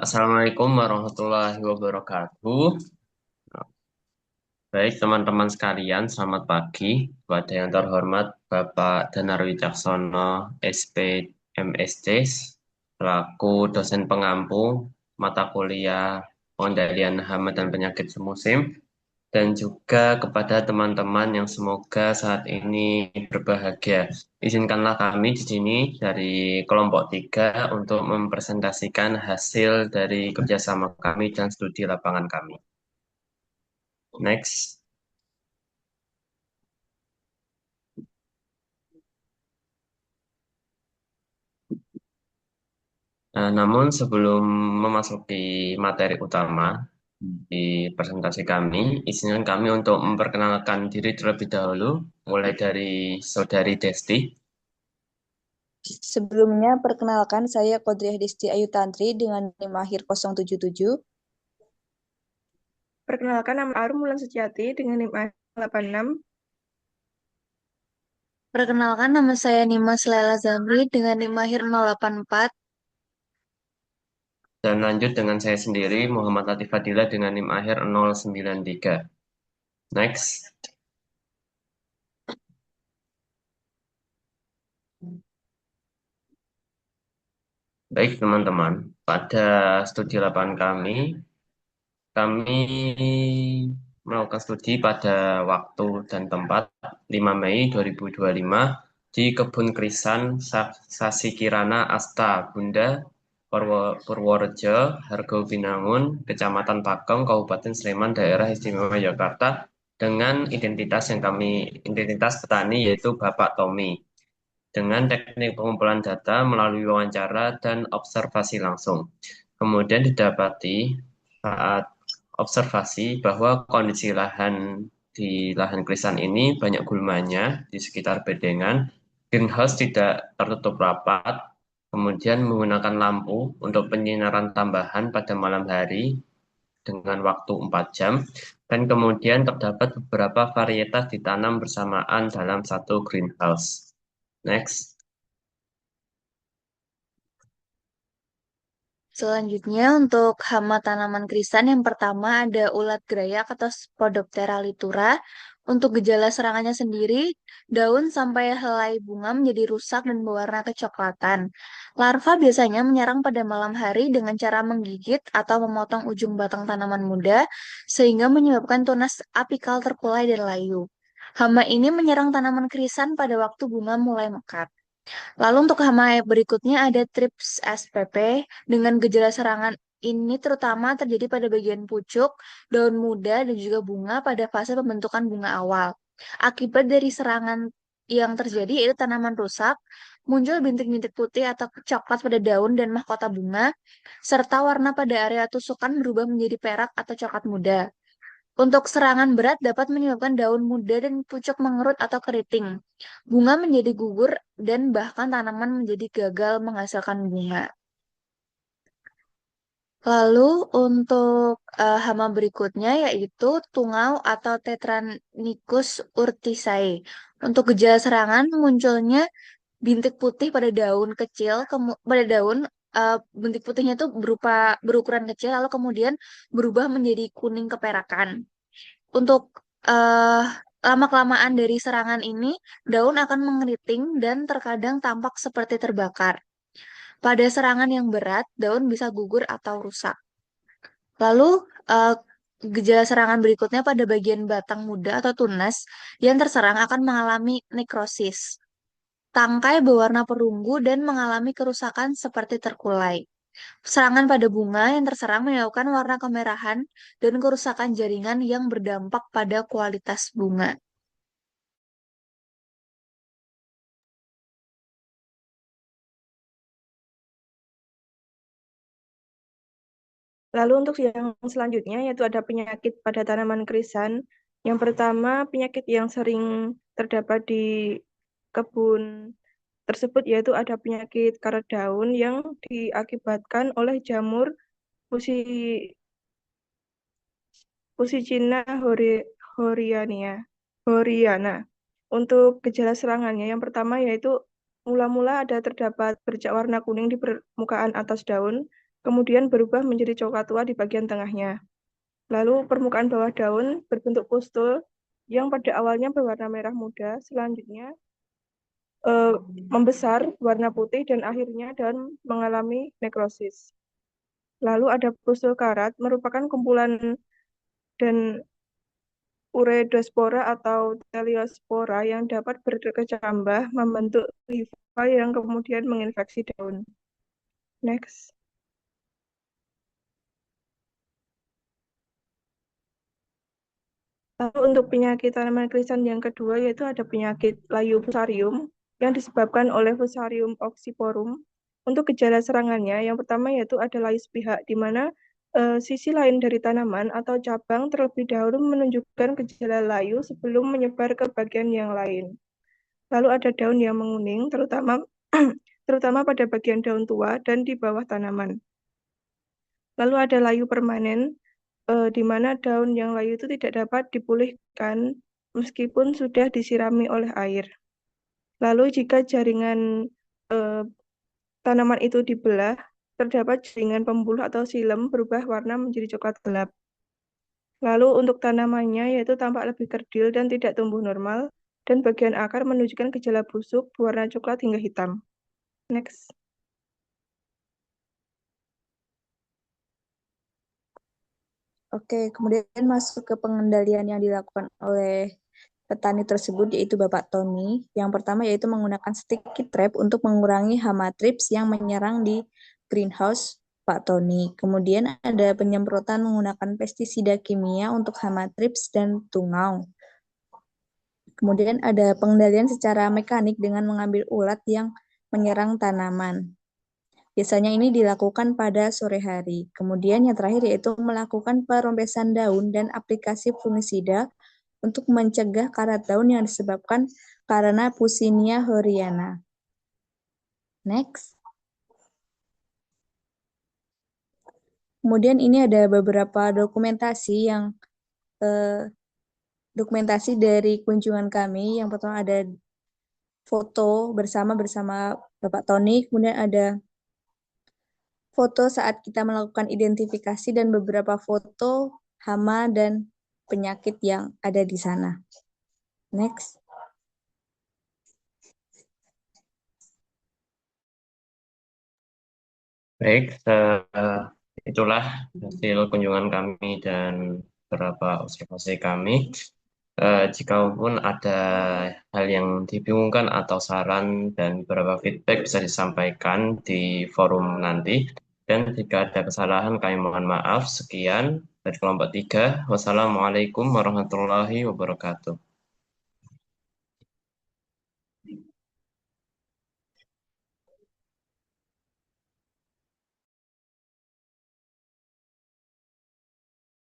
Assalamualaikum warahmatullahi wabarakatuh. Baik, teman-teman sekalian, selamat pagi. Kepada yang terhormat Bapak Danar Wicaksono, SP MSc, selaku dosen pengampu mata kuliah pengendalian hama dan penyakit musim, dan juga kepada teman-teman yang semoga saat ini berbahagia. Izinkanlah kami di sini dari kelompok 3 untuk mempresentasikan hasil dari kerjasama kami dan studi lapangan kami. Next. Namun sebelum memasuki materi utama di presentasi kami, izinkan kami untuk memperkenalkan diri terlebih dahulu, mulai dari Saudari Desti. Sebelumnya, perkenalkan saya Kodriah Desti Ayu Tantri dengan NIM akhir 077. Perkenalkan, nama Arum Mulan Setiati dengan NIM 86. Perkenalkan, nama saya Nimas Laila Zamri dengan NIM akhir 084. Dan lanjut dengan saya sendiri, Muhammad Latif Fadila dengan NIM akhir 093. Next. Baik teman-teman, pada studi lapangan kami melakukan studi pada waktu dan tempat 5 Mei 2025 di Kebun Krisan Sasi Kirana Asta Bunda Purworejo, Hargowinangun, Kecamatan Pagong, Kabupaten Sleman, Daerah Istimewa Yogyakarta dengan identitas petani yaitu Bapak Tommy dengan teknik pengumpulan data melalui wawancara dan observasi langsung. Kemudian didapati saat observasi bahwa kondisi lahan di lahan krisan ini banyak gulmanya di sekitar bedengan, greenhouse tidak tertutup rapat, kemudian menggunakan lampu untuk penyinaran tambahan pada malam hari dengan waktu 4 jam, dan kemudian terdapat beberapa varietas ditanam bersamaan dalam satu greenhouse. Next. Selanjutnya, untuk hama tanaman krisan yang pertama ada ulat gerayak atau Spodoptera litura. Untuk gejala serangannya sendiri, daun sampai helai bunga menjadi rusak dan berwarna kecoklatan. Larva biasanya menyerang pada malam hari dengan cara menggigit atau memotong ujung batang tanaman muda, sehingga menyebabkan tunas apikal terkulai dan layu. Hama ini menyerang tanaman krisan pada waktu bunga mulai mekar. Lalu untuk hama berikutnya ada Thrips spp dengan gejala serangan ini terutama terjadi pada bagian pucuk, daun muda, dan juga bunga pada fase pembentukan bunga awal. Akibat dari serangan yang terjadi yaitu tanaman rusak, muncul bintik-bintik putih atau coklat pada daun dan mahkota bunga, serta warna pada area tusukan berubah menjadi perak atau coklat muda. Untuk serangan berat dapat menyebabkan daun muda dan pucuk mengerut atau keriting. Bunga menjadi gugur dan bahkan tanaman menjadi gagal menghasilkan bunga. Lalu untuk hama berikutnya yaitu tungau atau Tetranychus urticae. Untuk gejala serangan munculnya bintik putih pada daun kecil, pada daun bintik putihnya itu berukuran kecil lalu kemudian berubah menjadi kuning keperakan. Untuk eh, lama-kelamaan dari serangan ini, daun akan mengeriting dan terkadang tampak seperti terbakar. Pada serangan yang berat, daun bisa gugur atau rusak. Lalu, eh, gejala serangan berikutnya pada bagian batang muda atau tunas yang terserang akan mengalami nekrosis. Tangkai berwarna perunggu dan mengalami kerusakan seperti terkulai. Serangan pada bunga yang terserang menyebabkan warna kemerahan dan kerusakan jaringan yang berdampak pada kualitas bunga. Lalu untuk yang selanjutnya yaitu ada penyakit pada tanaman krisan. Yang pertama, penyakit yang sering terdapat di kebun tersebut yaitu ada penyakit karat daun yang diakibatkan oleh jamur Pusi- Pusicina horiana. Untuk gejala serangannya, yang pertama yaitu mula-mula ada terdapat bercak warna kuning di permukaan atas daun, kemudian berubah menjadi coklat tua di bagian tengahnya. Lalu permukaan bawah daun berbentuk pustul yang pada awalnya berwarna merah muda, selanjutnya eh, membesar warna putih dan akhirnya daun mengalami nekrosis. Lalu ada pustul karat merupakan kumpulan dan ureospora atau teliospora yang dapat berkecambah membentuk hifa yang kemudian menginfeksi daun. Next. Lalu untuk penyakit tanaman krisan yang kedua yaitu ada penyakit layu fusarium yang disebabkan oleh Fusarium oxyporum. Untuk gejala serangannya, yang pertama yaitu ada layu sepihak, di mana sisi lain dari tanaman atau cabang terlebih dahulu menunjukkan gejala layu sebelum menyebar ke bagian yang lain. Lalu ada daun yang menguning, terutama terutama pada bagian daun tua dan di bawah tanaman. Lalu ada layu permanen, di mana daun yang layu itu tidak dapat dipulihkan meskipun sudah disirami oleh air. Lalu jika jaringan eh, tanaman itu dibelah, terdapat jaringan pembuluh atau silem berubah warna menjadi coklat gelap. Lalu untuk tanamannya yaitu tampak lebih kerdil dan tidak tumbuh normal, dan bagian akar menunjukkan gejala busuk berwarna coklat hingga hitam. Next. Oke, kemudian masuk ke pengendalian yang dilakukan oleh petani tersebut yaitu Bapak Tony. Yang pertama yaitu menggunakan sticky trap untuk mengurangi hama thrips yang menyerang di greenhouse Pak Tony. Kemudian ada penyemprotan menggunakan pestisida kimia untuk hama thrips dan tungau. Kemudian ada pengendalian secara mekanik dengan mengambil ulat yang menyerang tanaman. Biasanya ini dilakukan pada sore hari. Kemudian yang terakhir yaitu melakukan perombesan daun dan aplikasi fungisida untuk mencegah karat daun yang disebabkan karena Pusinia horiana. Next. Kemudian ini ada beberapa dokumentasi dari kunjungan kami. Yang pertama ada foto bersama Bapak Tony, kemudian ada foto saat kita melakukan identifikasi dan beberapa foto hama dan penyakit yang ada di sana. Next. Baik, itulah hasil kunjungan kami dan beberapa observasi kami. Jikapun ada hal yang dibingungkan atau saran dan beberapa feedback bisa disampaikan di forum nanti. Dan jika ada kesalahan, kami mohon maaf. Sekian dari kelompok 3. Wassalamualaikum warahmatullahi wabarakatuh.